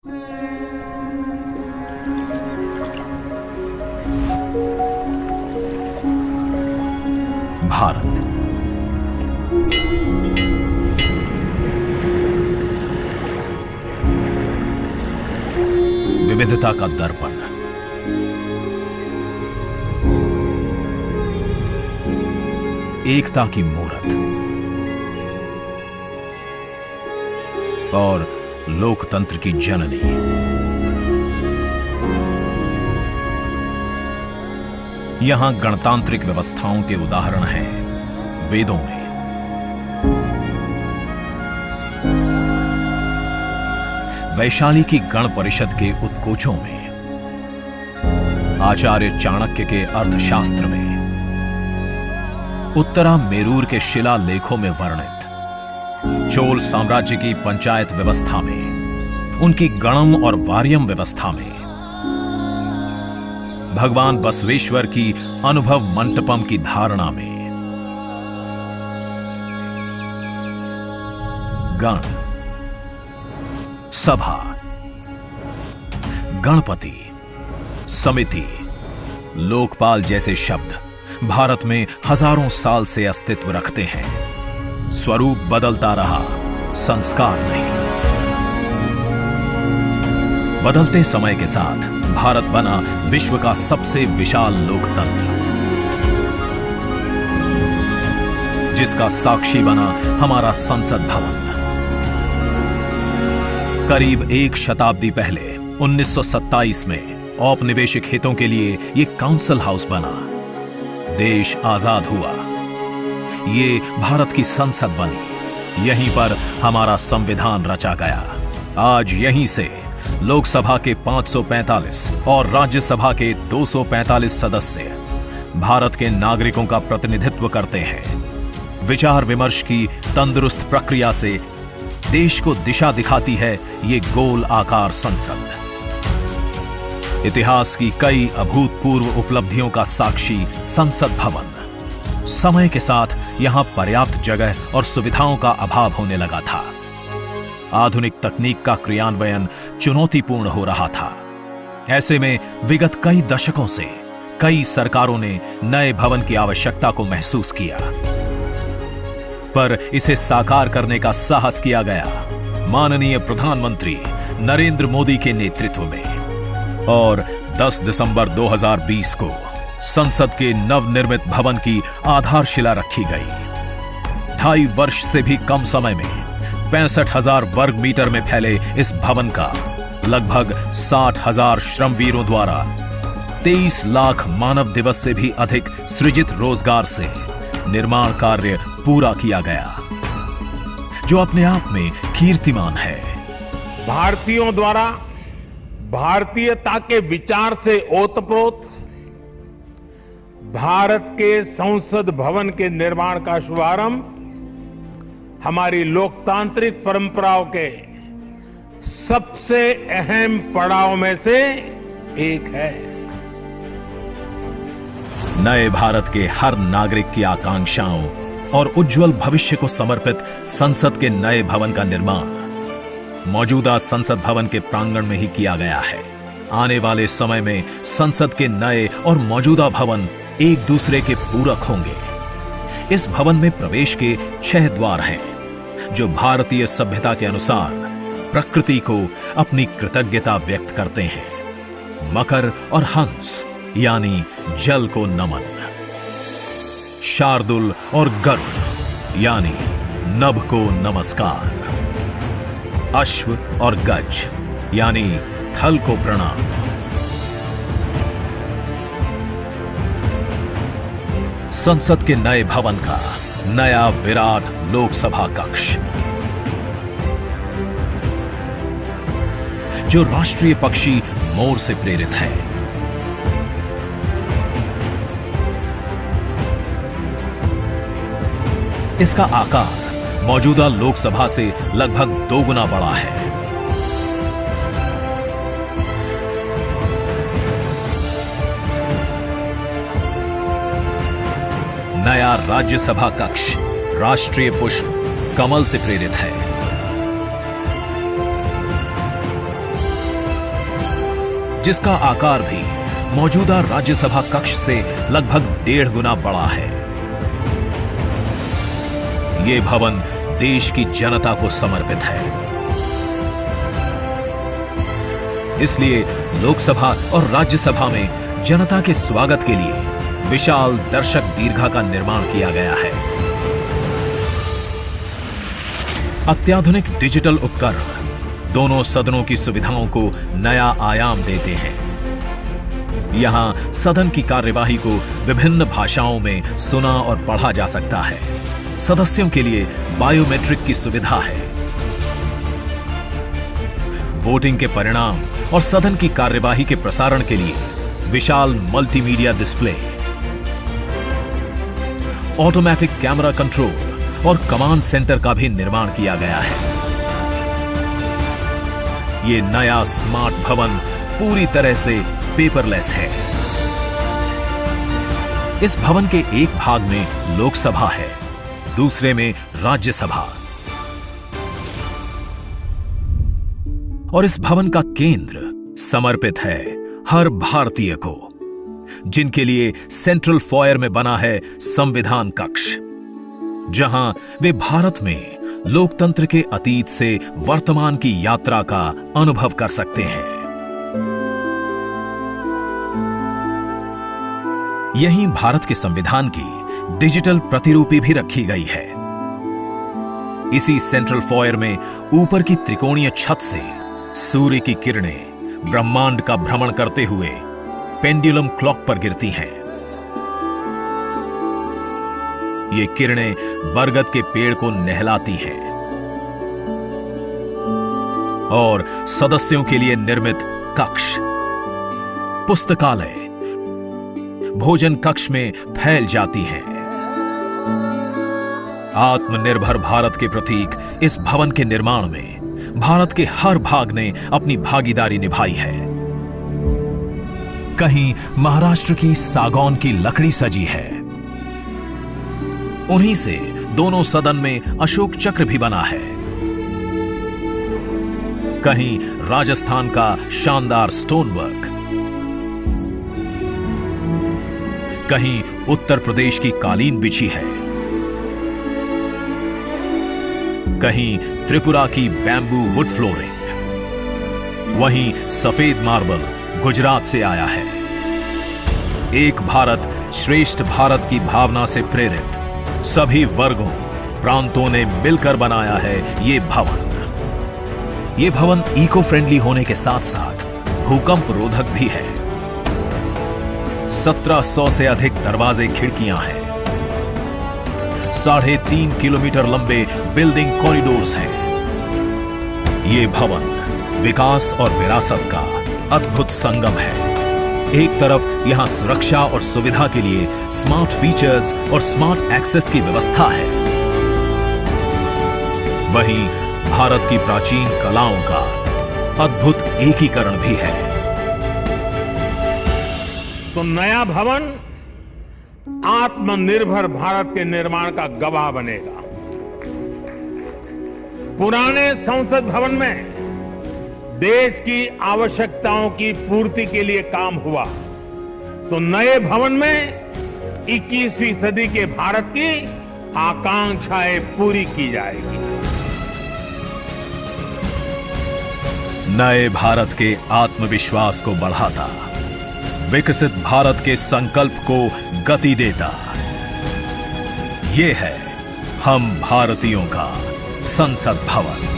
भारत विविधता का दर्पण, एकता की मूरत और लोकतंत्र की जननी। यहां गणतांत्रिक व्यवस्थाओं के उदाहरण हैं वेदों में, वैशाली की गण परिषद के उत्कोचों में, आचार्य चाणक्य के अर्थशास्त्र में, उत्तरा मेरूर के शिलालेखों में वर्णित चोल साम्राज्य की पंचायत व्यवस्था में, उनकी गणम और वार्यम व्यवस्था में, भगवान बसवेश्वर की अनुभव मंटपम की धारणा में। गण, सभा, गणपति, समिति, लोकपाल जैसे शब्द भारत में हजारों साल से अस्तित्व रखते हैं। स्वरूप बदलता रहा, संस्कार नहीं। बदलते समय के साथ भारत बना विश्व का सबसे विशाल लोकतंत्र, जिसका साक्षी बना हमारा संसद भवन। करीब एक शताब्दी पहले 1927 में औपनिवेशिक हितों के लिए यह काउंसिल हाउस बना। देश आजाद हुआ, ये भारत की संसद बनी। यहीं पर हमारा संविधान रचा गया। आज यहीं से लोकसभा के 545 और राज्यसभा के 245 सदस्य भारत के नागरिकों का प्रतिनिधित्व करते हैं। विचार विमर्श की तंदुरुस्त प्रक्रिया से देश को दिशा दिखाती है ये गोल आकार संसद। इतिहास की कई अभूतपूर्व उपलब्धियों का साक्षी संसद भवन। समय के साथ यहां पर्याप्त जगह और सुविधाओं का अभाव होने लगा था। आधुनिक तकनीक का क्रियान्वयन चुनौतीपूर्ण हो रहा था। ऐसे में विगत कई दशकों से कई सरकारों ने नए भवन की आवश्यकता को महसूस किया, पर इसे साकार करने का साहस किया गया माननीय प्रधानमंत्री नरेंद्र मोदी के नेतृत्व में। और 10 दिसंबर 2020 को संसद के नवनिर्मित भवन की आधारशिला रखी गई। 2.5 वर्ष से भी कम समय में 65,000 वर्ग मीटर में फैले इस भवन का लगभग 60,000 श्रमवीरों द्वारा 23 लाख मानव दिवस से भी अधिक सृजित रोजगार से निर्माण कार्य पूरा किया गया, जो अपने आप में कीर्तिमान है। भारतीयों द्वारा भारतीयता के विचार से ओतप्रोत भारत के संसद भवन के निर्माण का शुभारंभ हमारी लोकतांत्रिक परंपराओं के सबसे अहम पड़ाव में से एक है। नए भारत के हर नागरिक की आकांक्षाओं और उज्जवल भविष्य को समर्पित संसद के नए भवन का निर्माण मौजूदा संसद भवन के प्रांगण में ही किया गया है। आने वाले समय में संसद के नए और मौजूदा भवन एक दूसरे के पूरक होंगे। इस भवन में प्रवेश के 6 द्वार हैं, जो भारतीय सभ्यता के अनुसार प्रकृति को अपनी कृतज्ञता व्यक्त करते हैं। मकर और हंस यानी जल को नमन, शार्दुल और गरुड़ यानी नभ को नमस्कार, अश्व और गज यानी थल को प्रणाम। संसद के नए भवन का नया विराट लोकसभा कक्ष, जो राष्ट्रीय पक्षी मोर से प्रेरित है। इसका आकार मौजूदा लोकसभा से लगभग 2 गुना बड़ा है। नया राज्यसभा कक्ष राष्ट्रीय पुष्प कमल से प्रेरित है। जिसका आकार भी मौजूदा राज्यसभा कक्ष से लगभग 1.5 गुना बड़ा है। ये भवन देश की जनता को समर्पित है। इसलिए लोकसभा और राज्यसभा में जनता के स्वागत के लिए विशाल दर्शक दीर्घा का निर्माण किया गया है। अत्याधुनिक डिजिटल उपकरण दोनों सदनों की सुविधाओं को नया आयाम देते हैं। यहां सदन की कार्यवाही को विभिन्न भाषाओं में सुना और पढ़ा जा सकता है। सदस्यों के लिए बायोमेट्रिक की सुविधा है। वोटिंग के परिणाम और सदन की कार्यवाही के प्रसारण के लिए विशाल multimedia display, automatic camera control और कमांड सेंटर का भी निर्माण किया गया है। यह नया स्मार्ट भवन पूरी तरह से पेपरलेस है। इस भवन के एक भाग में लोकसभा है, दूसरे में राज्यसभा। और इस भवन का केंद्र समर्पित है हर भारतीय को, जिनके लिए सेंट्रल फॉयर में बना है संविधान कक्ष, जहां वे भारत में लोकतंत्र के अतीत से वर्तमान की यात्रा का अनुभव कर सकते हैं। यहीं भारत के संविधान की डिजिटल प्रतिरूपी भी रखी गई है। इसी सेंट्रल फॉयर में ऊपर की त्रिकोणीय छत से सूर्य की किरणें ब्रह्मांड का भ्रमण करते हुए पेंडुलम क्लॉक पर गिरती हैं। ये किरणें बरगद के पेड़ को नहलाती हैं और सदस्यों के लिए निर्मित कक्ष, पुस्तकालय, भोजन कक्ष में फैल जाती हैं। आत्मनिर्भर भारत के प्रतीक इस भवन के निर्माण में भारत के हर भाग ने अपनी भागीदारी निभाई है। कहीं महाराष्ट्र की सागौन की लकड़ी सजी है, उन्हीं से दोनों सदन में अशोक चक्र भी बना है। कहीं राजस्थान का शानदार स्टोन वर्क, कहीं उत्तर प्रदेश की कालीन बिछी है, कहीं त्रिपुरा की बैम्बू वुड फ्लोरिंग, वहीं सफेद मार्बल गुजरात से आया है। एक भारत श्रेष्ठ भारत की भावना से प्रेरित सभी वर्गों, प्रांतों ने मिलकर बनाया है ये भवन। ये भवन इको फ्रेंडली होने के साथ साथ भूकंप रोधक भी है। 1700 से अधिक दरवाजे, खिड़कियां हैं। 3.5 किलोमीटर लंबे बिल्डिंग कॉरिडोर्स हैं। ये भवन विकास और विरासत का अद्भुत संगम है। एक तरफ यहां सुरक्षा और सुविधा के लिए स्मार्ट फीचर्स और स्मार्ट एक्सेस की व्यवस्था है, वहीं भारत की प्राचीन कलाओं का अद्भुत एकीकरण भी है। तो नया भवन आत्मनिर्भर भारत के निर्माण का गवाह बनेगा। पुराने संसद भवन में देश की आवश्यकताओं की पूर्ति के लिए काम हुआ, तो नए भवन में 21वीं सदी के भारत की आकांक्षाएं पूरी की जाएगी। नए भारत के आत्मविश्वास को बढ़ाता, विकसित भारत के संकल्प को गति देता, ये है हम भारतीयों का संसद भवन।